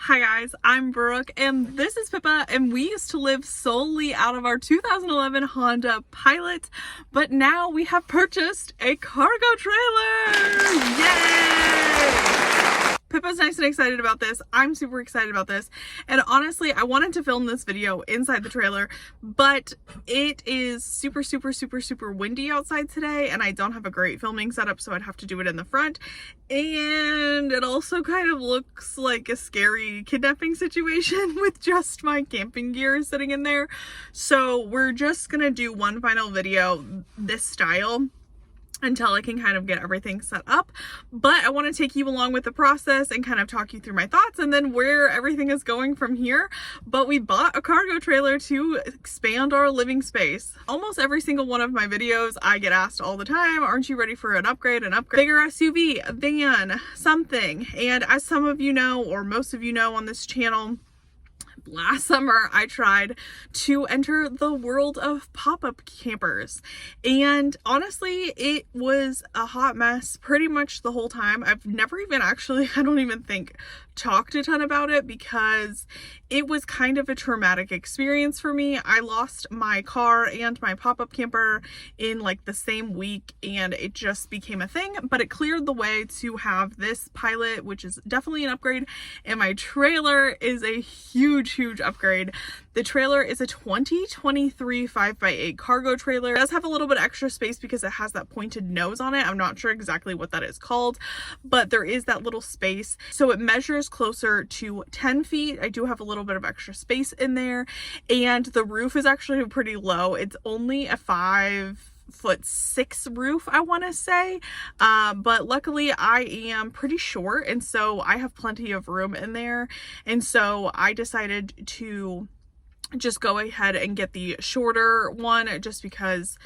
Hi guys, I'm Brooke and this is Pippa, and we used to live solely out of our 2011 Honda Pilot, but now we have purchased a cargo trailer! Yay! Pippa's nice and excited about this. I'm super excited about this. And honestly, I wanted to film this video inside the trailer, but it is super windy outside today, and I don't have a great filming setup, so I'd have to do it in the front. And it also kind of looks like a scary kidnapping situation with just my camping gear sitting in there. So we're just gonna do one final video this style until I can kind of get everything set up. But I want to take you along with the process and kind of talk you through my thoughts and then where everything is going from here. But we bought a cargo trailer to expand our living space. Almost every single one of my videos I get asked all the time, aren't you ready for an upgrade, bigger SUV, a van, something? And as some of you know, or most of you know on this channel, last summer I tried to enter the world of pop-up campers, and honestly it was a hot mess pretty much the whole time. I've never even actually, I don't even think, talked a ton about it because it was kind of a traumatic experience for me. I lost my car and my pop-up camper in like the same week, and it just became a thing. But it cleared the way to have this Pilot, which is definitely an upgrade, and my trailer is a huge upgrade. The trailer is a 2023 5x8 cargo trailer. It does have a little bit extra space because it has that pointed nose on it. I'm not sure exactly what that is called, but there is that little space. So it measures closer to 10 feet. I do have a little bit of extra space in there, and the roof is actually pretty low. It's only a 5'6" roof, I want to say, but luckily I am pretty short, and so I have plenty of room in there, and so I decided to just go ahead and get the shorter one just because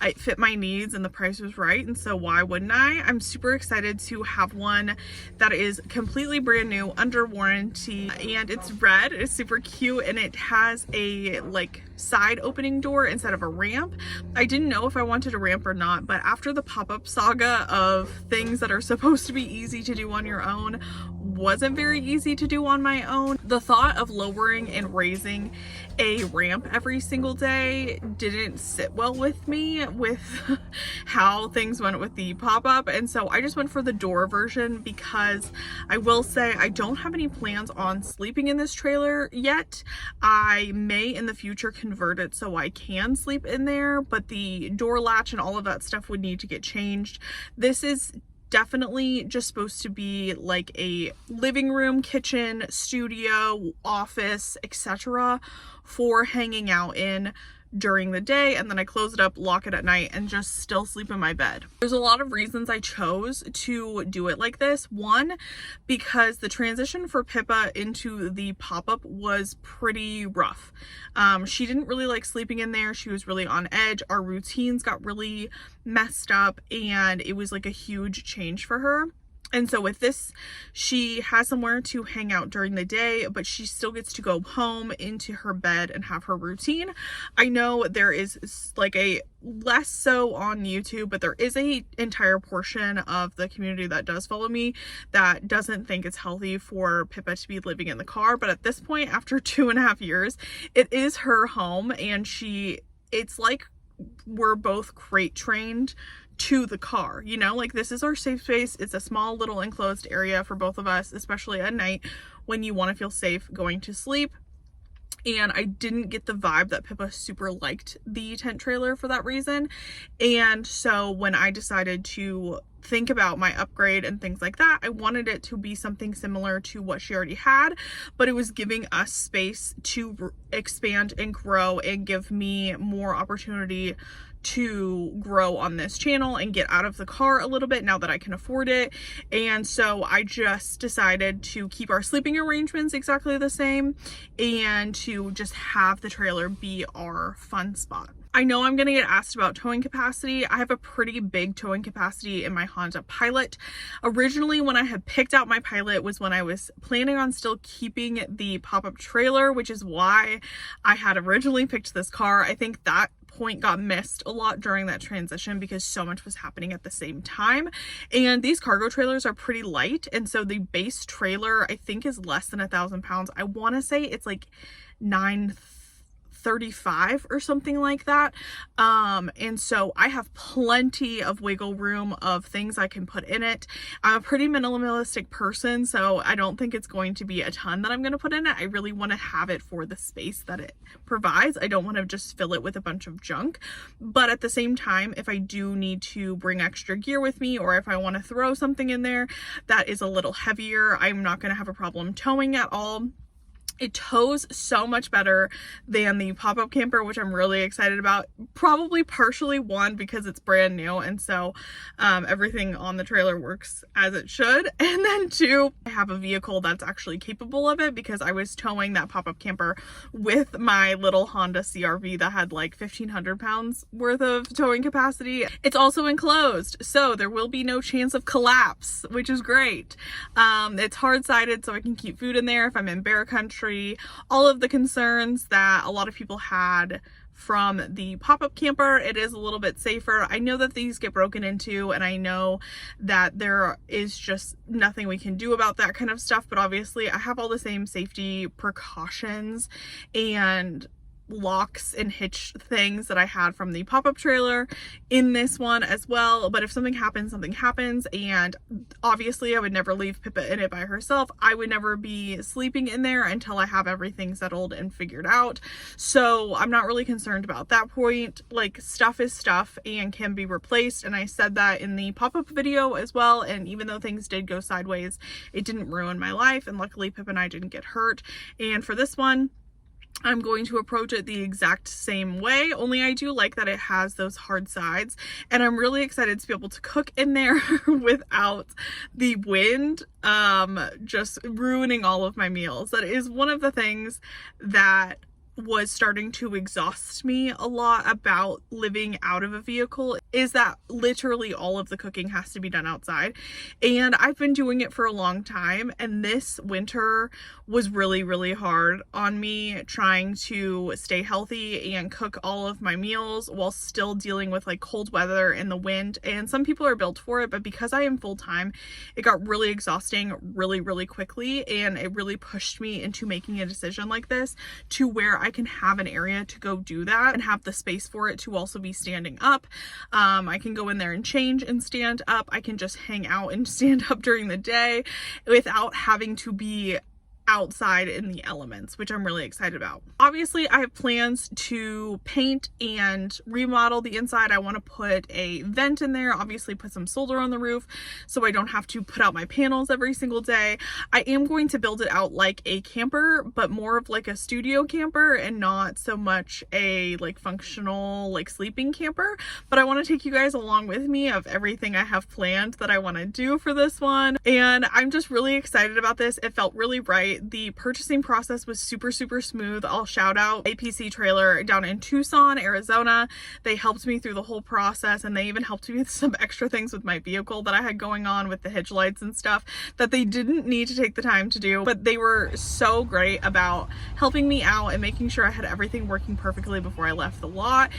it fit my needs and the price was right, and so why wouldn't I? I'm super excited to have one that is completely brand new, under warranty, and it's red. It's super cute, and it has a like side opening door instead of a ramp. I didn't know if I wanted a ramp or not, but after the pop-up saga of things that are supposed to be easy to do on your own wasn't very easy to do on my own, the thought of lowering and raising a ramp every single day didn't sit well with me with how things went with the pop-up, and so I just went for the door version because I will say I don't have any plans on sleeping in this trailer yet. I may in the future convert it so I can sleep in there, but the door latch and all of that stuff would need to get changed. This is definitely just supposed to be like a living room, kitchen, studio, office, etc. for hanging out in during the day, and then I close it up, lock it at night, and just still sleep in my bed. There's a lot of reasons I chose to do it like this. One, because the transition for Pippa into the pop-up was pretty rough. She didn't really like sleeping in there. She was really on edge. Our routines got really messed up, and it was like a huge change for her. And so with this, she has somewhere to hang out during the day, but she still gets to go home into her bed and have her routine. I know there is like a less so on YouTube, but there is a entire portion of the community that does follow me that doesn't think it's healthy for Pippa to be living in the car. But at this point, after 2.5 years, it is her home, and it's like we're both crate trained to the car, you know, like this is our safe space. It's a small little enclosed area for both of us, especially at night when you want to feel safe going to sleep. And I didn't get the vibe that Pippa super liked the tent trailer for that reason. And so when I decided to think about my upgrade and things like that, I wanted it to be something similar to what she already had, but it was giving us space to expand and grow and give me more opportunity to grow on this channel and get out of the car a little bit now that I can afford it. And so I just decided to keep our sleeping arrangements exactly the same and to just have the trailer be our fun spot. I know I'm going to get asked about towing capacity. I have a pretty big towing capacity in my Honda Pilot. Originally, when I had picked out my Pilot was when I was planning on still keeping the pop-up trailer, which is why I had originally picked this car. I think that point got missed a lot during that transition because so much was happening at the same time. And these cargo trailers are pretty light. And so the base trailer, I think, is less than 1,000 pounds. I want to say it's like 935 or something like that. And so I have plenty of wiggle room of things I can put in it. I'm a pretty minimalistic person, so I don't think it's going to be a ton that I'm going to put in it. I really want to have it for the space that it provides. I don't want to just fill it with a bunch of junk. But at the same time, if I do need to bring extra gear with me, or if I want to throw something in there that is a little heavier, I'm not going to have a problem towing at all. It tows so much better than the pop-up camper, which I'm really excited about. Probably partially, one, because it's brand new, and so everything on the trailer works as it should. And then two, I have a vehicle that's actually capable of it, because I was towing that pop-up camper with my little Honda CR-V that had like 1,500 pounds worth of towing capacity. It's also enclosed, so there will be no chance of collapse, which is great. It's hard-sided, so I can keep food in there if I'm in bear country. All of the concerns that a lot of people had from the pop-up camper, it is a little bit safer. I know that these get broken into, and I know that there is just nothing we can do about that kind of stuff, but obviously I have all the same safety precautions and locks and hitch things that I had from the pop-up trailer in this one as well. But if something happens, something happens. And obviously I would never leave Pippa in it by herself. I would never be sleeping in there until I have everything settled and figured out. So I'm not really concerned about that point. Like, stuff is stuff and can be replaced. And I said that in the pop-up video as well. And even though things did go sideways, it didn't ruin my life. And luckily Pippa and I didn't get hurt. And for this one, I'm going to approach it the exact same way, only I do like that it has those hard sides, and I'm really excited to be able to cook in there without the wind just ruining all of my meals. That is one of the things that was starting to exhaust me a lot about living out of a vehicle, is that literally all of the cooking has to be done outside. And I've been doing it for a long time, and this winter was really, really hard on me, trying to stay healthy and cook all of my meals while still dealing with like cold weather and the wind. And some people are built for it, but because I am full-time, it got really exhausting really, really quickly, and it really pushed me into making a decision like this to where I can have an area to go do that and have the space for it to also be standing up. I can go in there and change and stand up. I can just hang out and stand up during the day without having to be outside in the elements, which I'm really excited about. Obviously, I have plans to paint and remodel the inside. I want to put a vent in there, obviously put some solar on the roof so I don't have to put out my panels every single day. I am going to build it out like a camper, but more of like a studio camper and not so much a like functional like sleeping camper. But I want to take you guys along with me of everything I have planned that I want to do for this one, and I'm just really excited about this. It felt really right. The purchasing process was super, super smooth. I'll shout out APC Trailer down in Tucson, Arizona. They helped me through the whole process, and they even helped me with some extra things with my vehicle that I had going on with the hitch lights and stuff that they didn't need to take the time to do, but they were so great about helping me out and making sure I had everything working perfectly before I left the lot.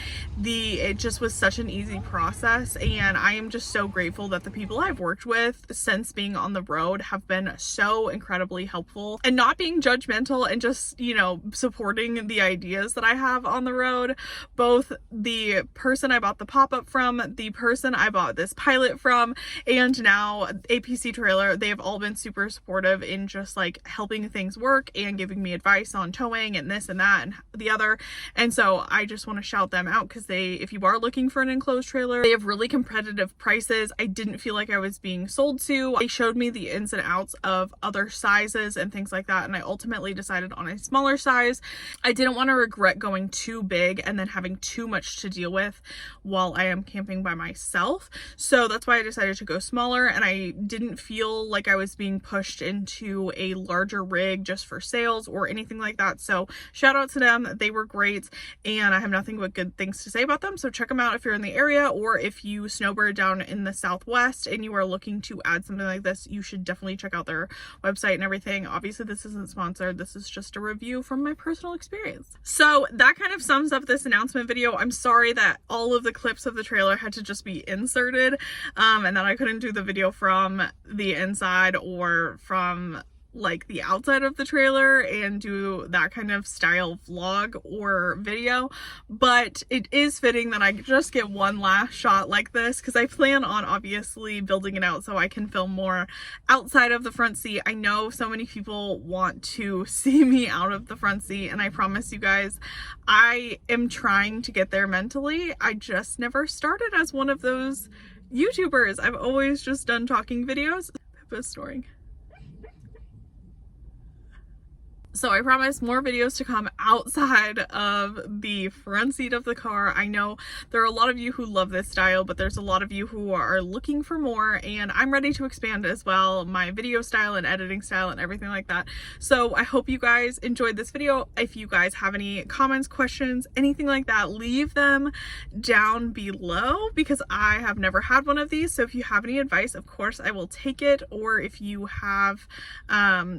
It just was such an easy process, and I am just so grateful that the people I've worked with since being on the road have been so incredibly helpful and not being judgmental and just, you know, supporting the ideas that I have on the road. Both the person I bought the pop-up from, the person I bought this Pilot from, and now APC Trailer, they have all been super supportive in just like helping things work and giving me advice on towing and this and that and the other. And so I just want to shout them out, because if you are looking for an enclosed trailer, they have really competitive prices. I didn't feel like I was being sold to. They showed me the ins and outs of other sizes and things like like that, and I ultimately decided on a smaller size. I didn't want to regret going too big and then having too much to deal with while I am camping by myself. So that's why I decided to go smaller, and I didn't feel like I was being pushed into a larger rig just for sales or anything like that. So shout out to them. They were great, and I have nothing but good things to say about them. So check them out if you're in the area, or if you snowbird down in the Southwest and you are looking to add something like this, you should definitely check out their website and everything. Obviously this isn't sponsored, this is just a review from my personal experience. So that kind of sums up this announcement video. I'm sorry that all of the clips of the trailer had to just be inserted, and that I couldn't do the video from the inside or from like the outside of the trailer and do that kind of style vlog or video, but it is fitting that I just get one last shot like this, because I plan on obviously building it out so I can film more outside of the front seat. I know so many people want to see me out of the front seat, and I promise you guys I am trying to get there mentally. I just never started as one of those YouTubers. I've always just done talking videos. Pippa's snoring. So I promise more videos to come outside of the front seat of the car. I know there are a lot of you who love this style, but there's a lot of you who are looking for more, and I'm ready to expand as well, my video style and editing style and everything like that. So I hope you guys enjoyed this video. If you guys have any comments, questions, anything like that, leave them down below, because I have never had one of these. So if you have any advice, of course I will take it, or if you have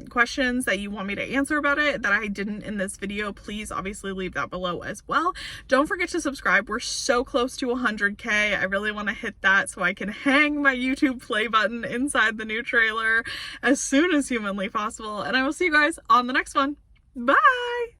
questions that you want me to answer about it that I didn't in this video, please obviously leave that below as well. Don't forget to subscribe. We're so close to 100K. I really want to hit that so I can hang my YouTube play button inside the new trailer as soon as humanly possible. And I will see you guys on the next one. Bye!